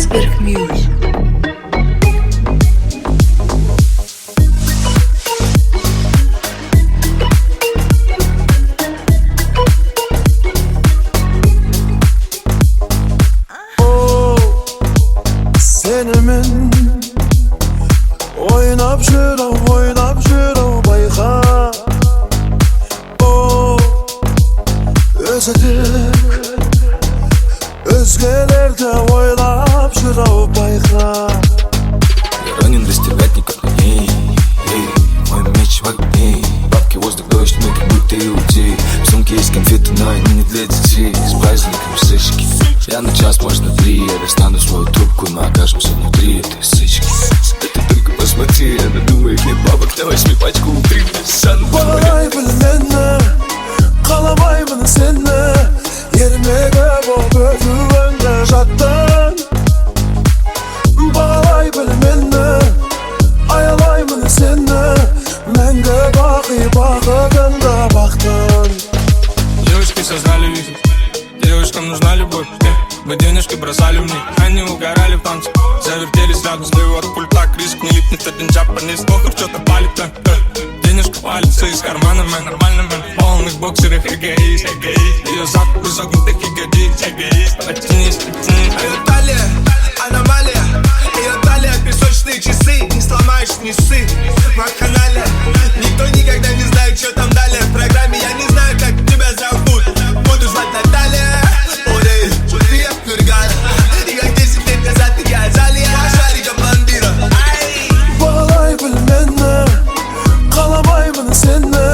Weisberg Music. Senimin oynap жүрөу байқа. Өзгелік өзгелерді ойлап жүрөу байқа. Я ранен, достигать никогда не. Мой меч в огне. Бабки, воздух, дождь, мы как будто иудеи. В сумке есть конфеты, но они не для детей. С праздником сычки. Я на час, может на 3. Я достану свою трубку, и мы окажемся внутри этой сычки. Да ты только посмотри, она думает, нет бабок, давай сними пачку внутри. Bağlayбын мені, қаламаймын сені. Ермегі боп өтуіңді жаттың. Бағалайбын мені, аялаймын сені. Мәңгі бақи бақытында бақтың. Девушки создали вихрь, девушкам нужна любовь. Мы денежки бросали в них, они угорали в танце. Завертелись рядом слева от пульта, криск не липнет один джапанец. Похуй, что-то палит там. Денежка палится из кармана, мэн, нормально, мэн. В полных боксерах эгоист. Ее зад изогнутых ягодиц, эгоист. Оттянись. Ее талия, аномалия. Ее талия, песочные часы. Не сломаешь, не ссы. На канале никто никогда не знает, что там далее. В программе я не знаю, как тебя зовут. Буду звать Наталья. Ой, ты я Фурган. И как 10 лет назад я Азалия. Шарика бандира. Bağlayбын мені, қаламаймын сені.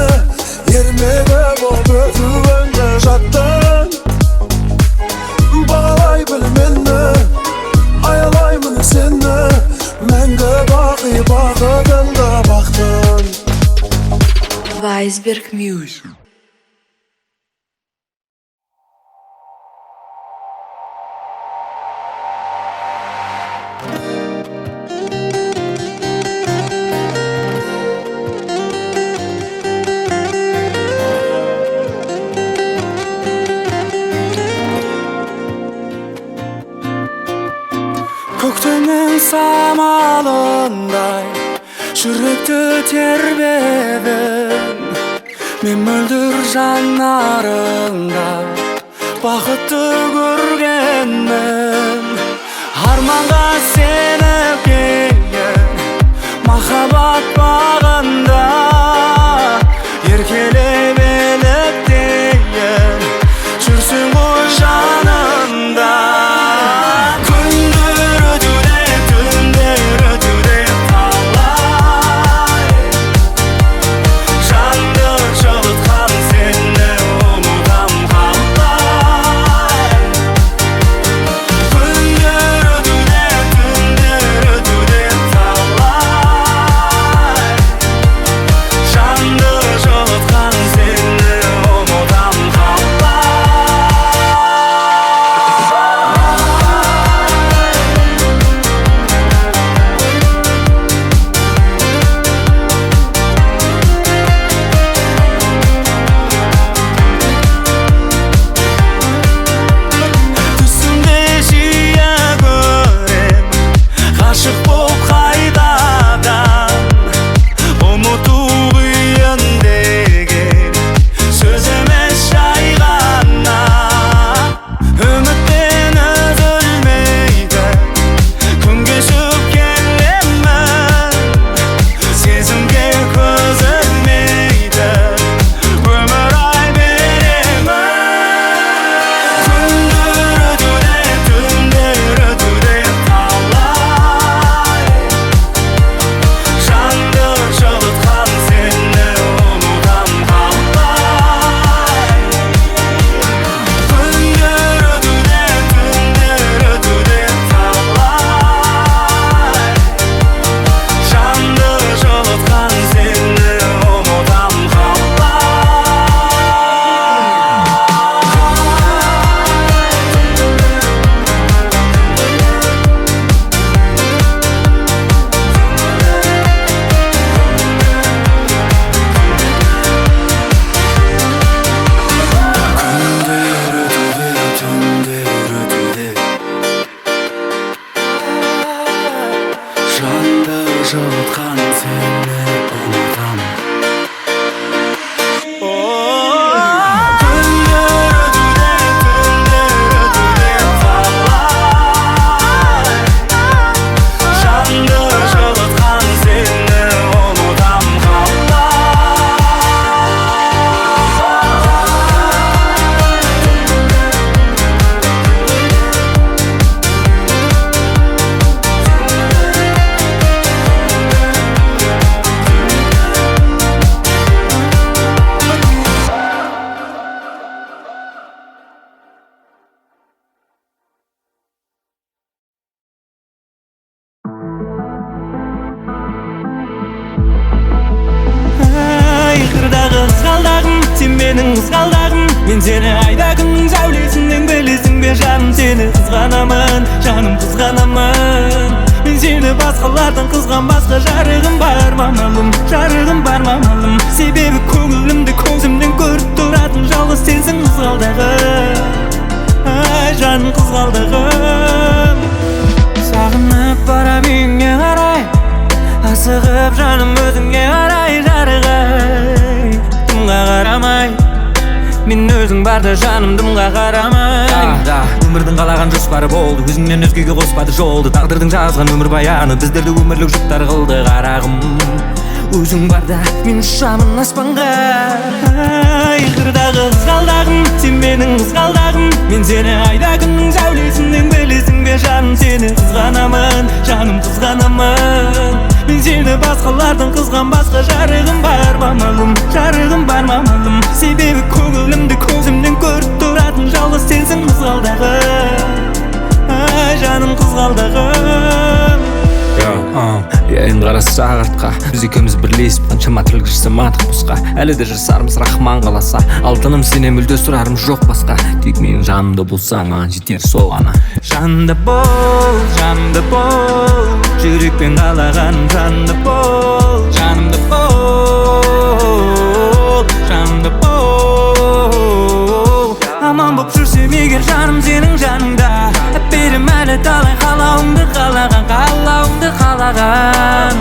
Ермегі боп өтуіңді жаттың. Бағалайбын мені, аялаймын сені. Мәңгі бақи бақытында бақтың. Weisberg Music. Көктемнің самалындай жүректі тербедің. Мен мөлдір жанарыңда бақытты көргенмін. Арманға сеніп келген махаббат бағында еркелеп еліктейін жүрсің ғой жанымда. менің қызғалдағым, мен сені айда күннің сәулесінен білесің бе жаным, сені қызғанамын, жаным қызғанамын. Мен сені басқалардан қызғанбасқа жарығым бар мамалым, жарығым бар мамалым. Себебі көңілімді көзімнен көріп тұратын жалғыз сенсің қызғалдағым, ай жаным қызғалдағым. Сағынып барам үйіңе қарай, асығып жаным өзіңе қарай жарығай. Дымға қарамай, мен өзің барда жаным дымға қарамай. Өмірдің қалаған жоспары болды, өзіңнен өзгеге қоспады жолды. Тағдырдың жазған өмір баяны біздерді өмірлік жұптар қылды қарағым. Өзің барда мен ұшамын аспанға, қырдағы қызғалдағым, сен менің қызғалдағым. Мен сені айда күннің сәулесінен білесің бе жаным, сені қызғанамын, жаным қызғанамын. Мен сені басқалардан қызғанбасқа жарығым бар мамалым, жарығым бар мамалым. Себебі көңілімді көзімнен көріп тұратын жалғыз сенсің қызғалдағым, ай жаным қызғалдағым. Енді қара сағатқа біз екеуміз бірлесіп қаншама тірлік жасамадық босқа. Әлі де жасармыз рахман қаласа, алтыным сенен мүлде сұрарым жоқ басқа. Тек менің жанымда болсаң маған жетер сол ғана. Жанымда бол, жанымда бол, жүрекпен қалағаным жанымда бол, жанымда бол, жанымда бол. Аман боп жүрсем егер жаным сенің жаныңда, берем әлі талай қалауыңды қалаған, қалауыңды қалаған,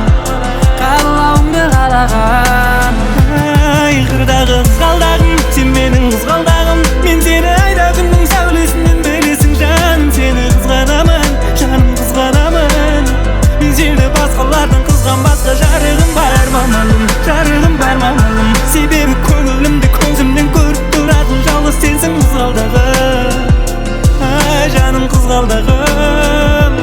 қалауыңды қалаған. Ай қырдағы қызғалдағым, сен менің қызғалдағым. Мен сені айда күннің сәулесінен білесің жаным, сені қызғанамын, жаным қызғанамын. Мен сені басқалардан қызғанбасқа жарығым бар мамалым, жарығым бар мамалым. Себебі көңілімді көзімнен көріп тұратын жалғыз сенсің қызғалдағым, ай жаным қызғалдағым.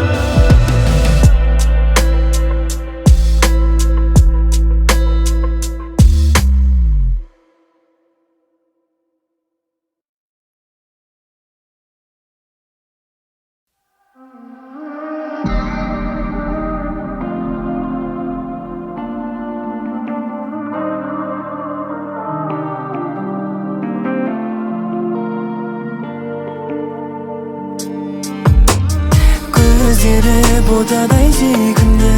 көздері ботадай сүйкімді,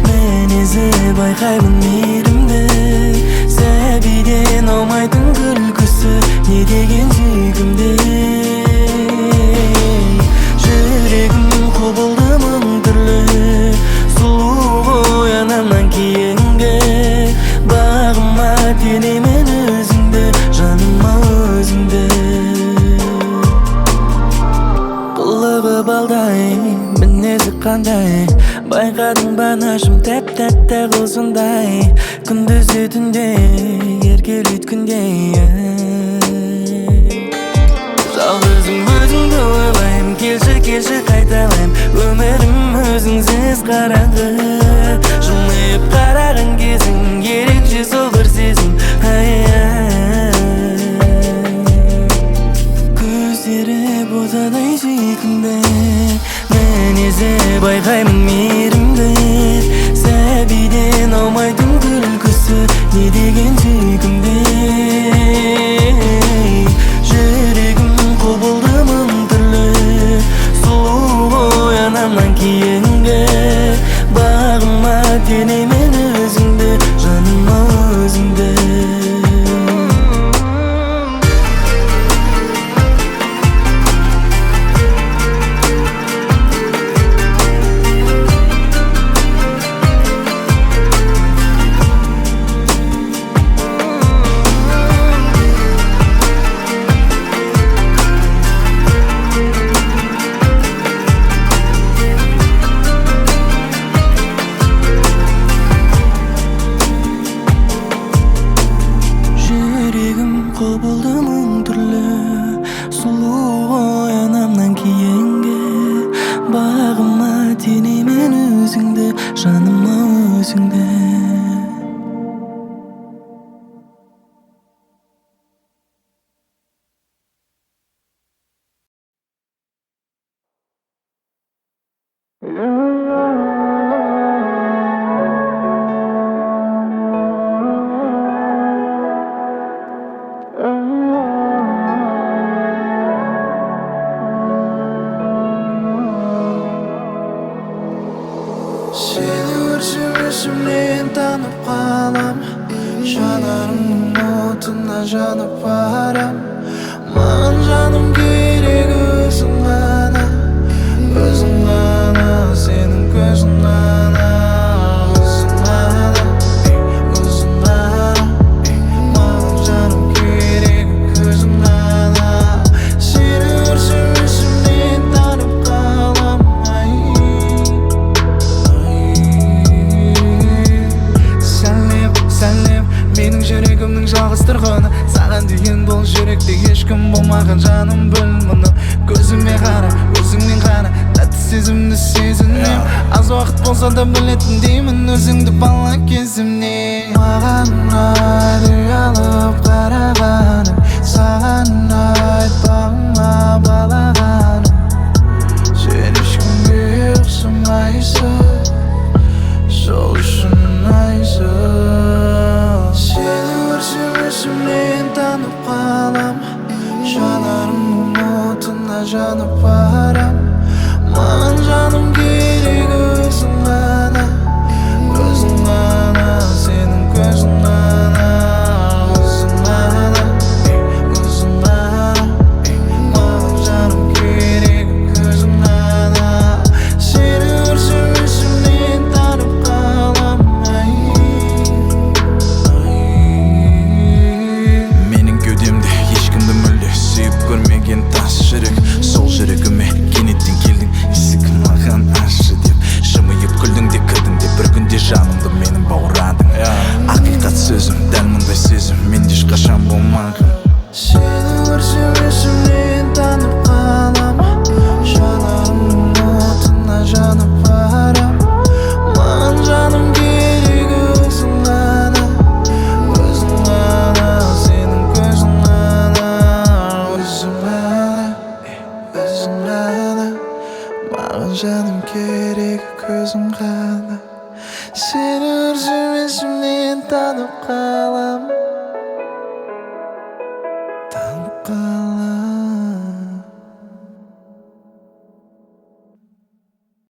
мінезі байқаймын мейірімді. Сәбиден аумайтын күлкісі, не деген сүйкімді. Жүрегім құбылды мың түрлі, сұлу оянамнан кейінгі. Бағыма телеймін өзіңді, жаныма өзіңді. Қылығы балдай, мінезі қандай, байқадың ба нашым тәп-тәтті қылсындай. Күндізі түнде, еркелейді күндей. Жалғызым өзіңді ойлайым, келші, келші қайталайым. Өмірім өзіңсіз қараңғы, жымиып қараған кезің, ерекше сол бір сезім. Көздері ботадай сүйкімді, мінезі байқаймын мейірімді. Сәбиден аумайтын күлкісі, не деген сүйкімді. Жүрегім құбылды мың түрлі, сұлу оянамнан кейінгі. Бағыма телеймін өзіңді, жаныма өзіңді. жанып барам маған жаным керек өзің ғана сенің көзің ғана өзің ғана маған жаным керек көзің ғана сені көрсем есімнен танып қалам сәлем менің жүрегімнің жалғыз тұрғыны саған деген бұл жүректе ешкім болмаған жаным біл мұны көзіме қара өзіңмен ғана тәтті сезімді сезінем аз уақыт болса да білетіндеймін өзіңді бала кезімнен маған ұнайды ұялып қарағаның саған айтпағым балағаным сен ешкімге ұқсамайсың сол үшін ұнайсың сені көрсем есімнен танып қалам жанарымның отына жанып барам маған жаным керек өзің ғана сенің көзің ғана өзің ғана маған жаным керек көзің ғана сені көрсем есімнен танып қалам менің кеудемде ешкімді мүлде сүйіп көрмеген тас жүрек сол жүрегіме кенеттен келдің есігін маған ашшы деп жымиып күлдің де кірдің де бір күнде жанымды менің бауырадың ақиқат сөзім дәл мұндай сезім менде ешқашан болмаған сені көрсем есімнен танып қалам жанарымның отына жанып барам маған жаным керек өзің ғана сенің көзің ғана өзің ғана маған жаным керек көзің ғана сені көрсем есімнен танып қалам